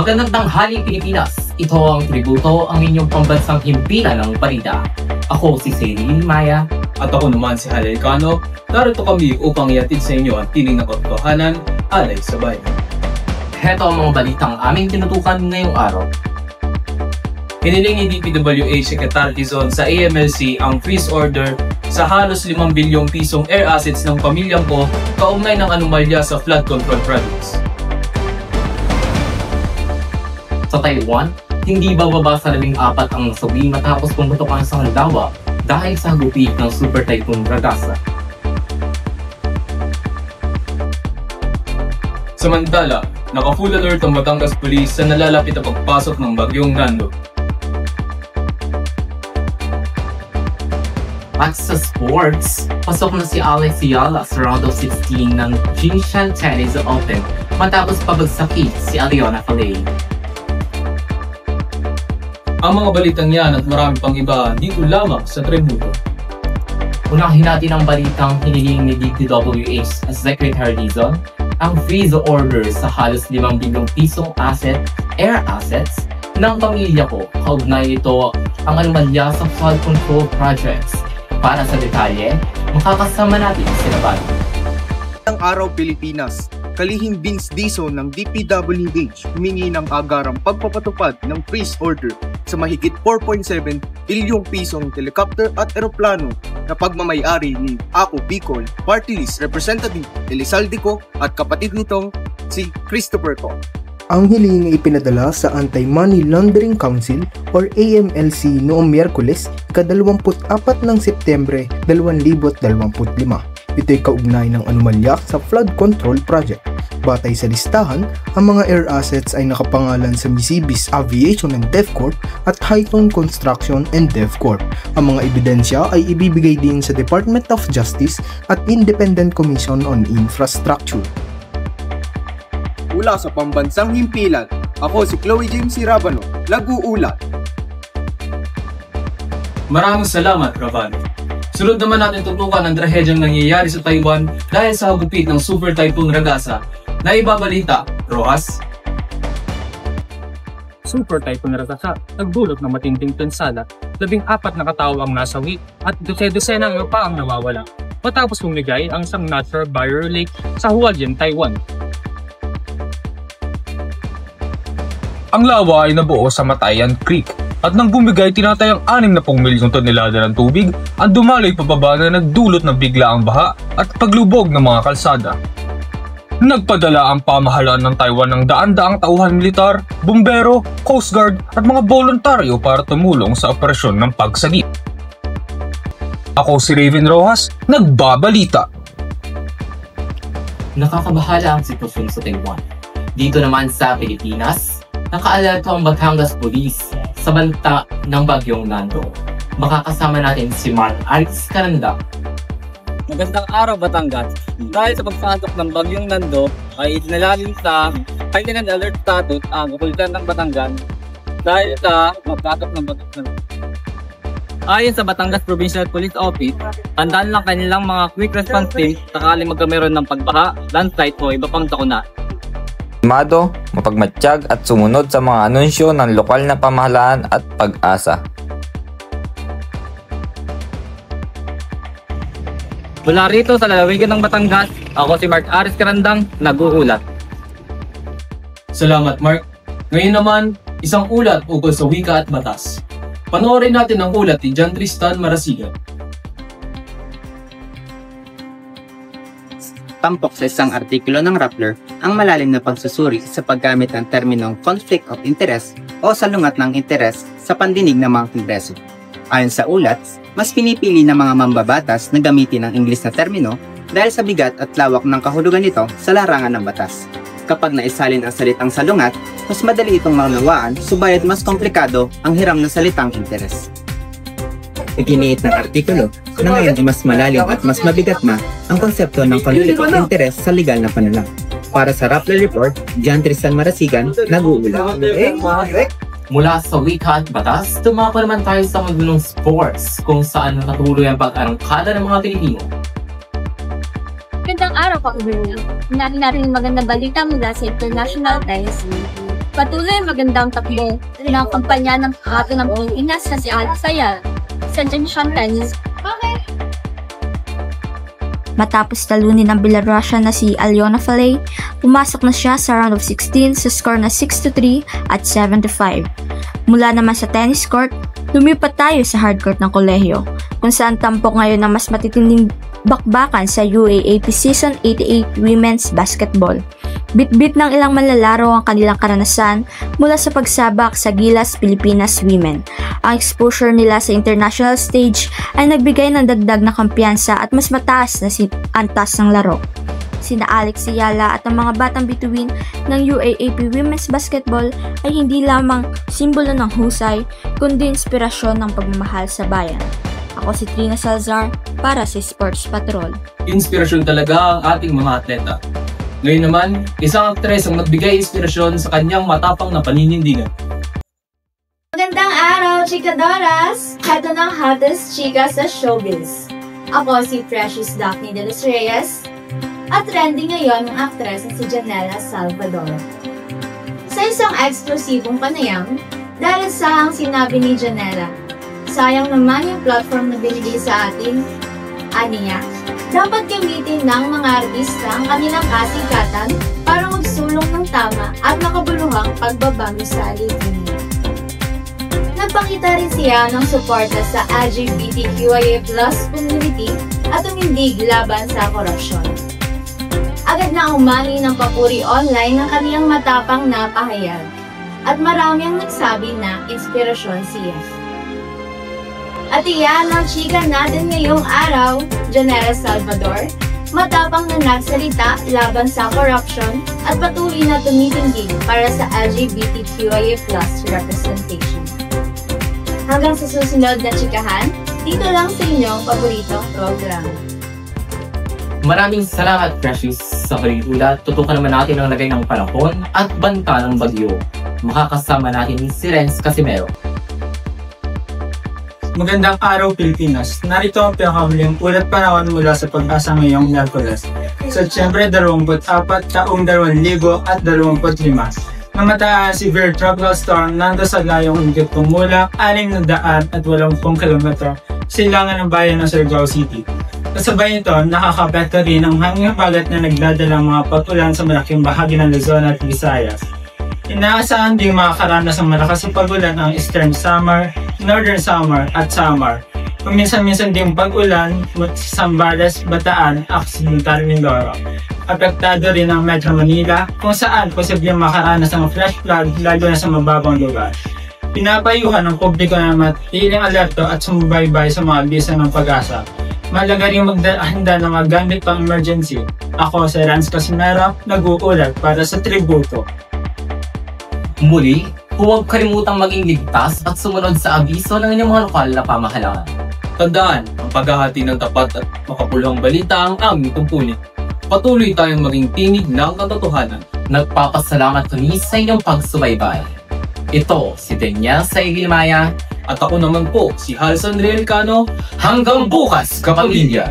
Magandang tanghali Pilipinas! Ito ang tributo ang inyong pambansang himpilan ng balita. Ako si Cyril Maya. At ako naman si Halay Cano. Narito kami upang iatid sa inyo ang tinig na katotohanan alay sa bayan. Heto ang mga balitang aming tinutukan ngayong araw. Hiniling ni DPWH Secretary Tizon sa AMLC ang freeze order sa halos 5 bilyong pisong air assets ng pamilyang ko kaugnay ng anomalya sa flood control projects. Sa Taiwan, hindi bababa sa 14 ang nasawi matapos pumutukan sa Handawa dahil sa hagupit ng Super Typhoon Ragasa. Samantala, naka-full alert ang Batangas Police sa nalalapit na pagpasok ng bagyong Nando. At sa sports, pasok na si Alex Ayala sa round of 16 ng Jinshan Tennis Open matapos pabagsakit si Aliona Falay. Ang mga balitang yan at marami pang iba dito lamang sa Tributo. Unahin natin ang balitang hiniling ni DPWH Secretary Tizon ang freeze order sa halos 5 bilyong pisong air assets ng pamilya ko. Kaugnay ito ang anomalya sa flood control projects. Para sa detalye, makakasama natin si Nabali. Ang araw Pilipinas, kalihim Vince Dizon ng DPWH humingi ng agarang pagpapatupad ng freeze order sa mahigit 4.7 bilyong pisong helicopter at eroplano na pagmamay-ari ni Ako Bicol Party List Representative Elizaldico at kapatid nitong si Christopher Co. Ang hiling ay ipinadala sa Anti-Money Laundering Council or AMLC noong Miyerkules, ika-24 ng Setyembre 2025. Ito'y kaugnay ng anomalya sa flood control project. Batay sa listahan, ang mga air assets ay nakapangalan sa Misibis Aviation and DevCorp at Highton Construction and DevCorp. Ang mga ebidensya ay ibibigay din sa Department of Justice at Independent Commission on Infrastructure. Mula sa pambansang himpilan, ako si Chloe James Rabano, nag-uulat. Maraming salamat, Ravano. Sunod naman natin tutukan ang trahedyang nangyayari sa Taiwan dahil sa hagupit ng Super Typhoon Ragasa na ibabalita, Rojas. Super Typhoon Ragasa nagdulot ng matinding pinsala, 14 na katao ang nasawi at dose-dosenang iba pa ang nawawala matapos bumigay ang isang natural barrier lake sa Hualien, Taiwan. Ang lawa ay nabuo sa Matayan Creek at nang bumigay tinatayang 60 milyong tonelada ng tubig ang dumaloy pababa na nagdulot ng biglaang baha at paglubog ng mga kalsada. Nagpadala ang pamahalaan ng Taiwan ng daan-daang tauhan militar, bumbero, coast guard at mga voluntaryo para tumulong sa operasyon ng pagsagip. Ako si Raven Rojas, nagbabalita. Nakakabahala ang sitwasyon sa Taiwan. Dito naman sa Pilipinas, nakaalerto ang Batangas Police sa banta ng bagyong Nando. Makakasama natin si Mark Alex Caranda. Magandang araw Batangas. Dahil sa pagpasok ng bagyong Nando ay itinalalim sa heightened alert status ang kapulisan ng Batangas dahil sa pagpasok ng bagyong Nando. Ayon sa Batangas Provincial Police Office, tandaan lang kanilang mga quick response team sakali magkameron ng pagbaha, landslide o iba pang sakuna. Mapagmatsyag at sumunod sa mga anunsyo ng lokal na pamahalaan at pag-asa. Mula rito sa lalawigan ng Batangas, ako si Mark Aris Carandang, nag-uulat. Salamat, Mark. Ngayon naman, isang ulat ukol sa wika at batas. Panoorin natin ang ulat ni John Tristan Marasigan. Tampok sa isang artikulo ng Rappler ang malalim na pagsusuri sa paggamit ng terminong conflict of interest o salungat ng interes sa pandinig ng mga kongreso. Ayon sa ulat, mas pinipili ng mga mambabatas na gamitin ang Ingles na termino dahil sa bigat at lawak ng kahulugan nito sa larangan ng batas. Kapag naisalin ang salitang salungat, mas madali itong maunawaan, subalit mas komplikado ang hiram ng salitang interes. Iginiit ng artikulo na ngayon ay mas malalim at mas mabigat na ang konsepto ng conflict of interest sa legal na pananaw. Para sa Rappler Report, John Tristan Marasigan, nag-uulat. Mula sa wika at batas, tumako naman tayo sa magulong sports kung saan nakatuloy ang pag-arangkada ng mga Pilipino. Magandang araw, Ka-Uberna. Natin natin magandang balita mula sa International Tennis League. Patuloy ang magandang takbo ng kampanya ng ato ng Pilipinas na si Alex Sayal sa Junction Tennis. Matapos talunin ng Belarusian na si Alyona Falay, pumasok na siya sa round of 16 sa score na 6-3 at 7-5. Mula naman sa tennis court, lumipat tayo sa hardcourt ng kolehiyo, kung saan tampok ngayon na mas matitinding bakbakan sa UAAP Season 88 Women's Basketball. Bit-bit ng ilang manlalaro ang kanilang karanasan mula sa pagsabak sa Gilas Pilipinas Women. Ang exposure nila sa international stage ay nagbigay ng dagdag na kampiyansa at mas mataas na antas ng laro. Sina Alex Ayala at ang mga batang bituin ng UAAP Women's Basketball ay hindi lamang simbolo ng husay, kundi inspirasyon ng pagmamahal sa bayan. Ako si Trina Salazar para sa Sports Patrol. Inspirasyon talaga ang ating mga atleta. Ngayon naman, isang aktres ang nagbigay inspirasyon sa kanyang matapang na paninindigan. Magandang araw, chikadoras! Heto ng hottest chika sa showbiz. Ako si Precious Daphne de los Reyes at trending ngayon ang aktres na si Janela Salvador. Sa isang eksklusibong panayam, dahil sa ang sinabi ni Janela, sayang naman yung platform na binigay sa atin. Aniya, dapat gamitin ng mga artista ang kanilang kasikatan para magsulong ng tama at makabuluhang pagbabago sa lipunan. Nagpakita rin siya ng suporta sa LGBTQIA+ community at umindig laban sa korupsyon. Agad na umani ng papuri online ng kaniyang matapang na pahayag at marami ang nagsabi na inspirasyon siya. At iyan ang chika natin ngayong araw, Janela Salvador, matapang na nagsalita laban sa corruption at patuloy na tumitindig para sa LGBTQIA+ representation. Hanggang sa susunod na chikahan, dito lang sa inyong paboritong program. Maraming salamat, Precious, sa huling ulat. Tutukan naman natin ang lagay ng panahon at banta ng bagyo. Makakasama natin si Renz Casimero. Magandang araw, Pilipinas. Narito ang pinakahuling ulat panahon mula sa Pag-asa ngayong Miyerkules. Setyembre 24, taong 2025. Namataan si severe tropical storm nando sa layong higit kumulang 680 km silangan ng bayan ng Surigao City. Kasabay nito, nakakapekto rin ang hanging bagat na nagdadalang mga pag-ulan sa malaking bahagi ng Luzon at Visayas. Inaasahan din makakaranas ng malakas na pag-ulan ang Eastern Samar, Northern Samar at Samar. Paminsan-minsan din pag-ulan sa Zambales, Bataan, Occidental Mindoro. Apektado rin ang Metro Manila kung saan posibleng makaranas ng flash flood lalo na sa mababang lugar. Pinapayuhan ng publiko na matiling alerto at sumubaybay sa mga bisa ng Pag-asa. Mahalaga rin maghanda ng mga gamit pang emergency. Ako si Renz Casimero, nag-uulat para sa Tributo. Muli, huwag kalimutang maging ligtas at sumunod sa abiso ng inyong mga lokal na pamahalaan. Tandaan, ang paghahati ng tapat at makapuluhang balita ang aming tungkulin. Patuloy tayong maging tinig ng katotohanan. Nagpapasalamat kami sa inyong pagsubaybay. Ito si Denya Saigilmaya at ako naman po si Halson Realcano. Hanggang bukas, kapamilya!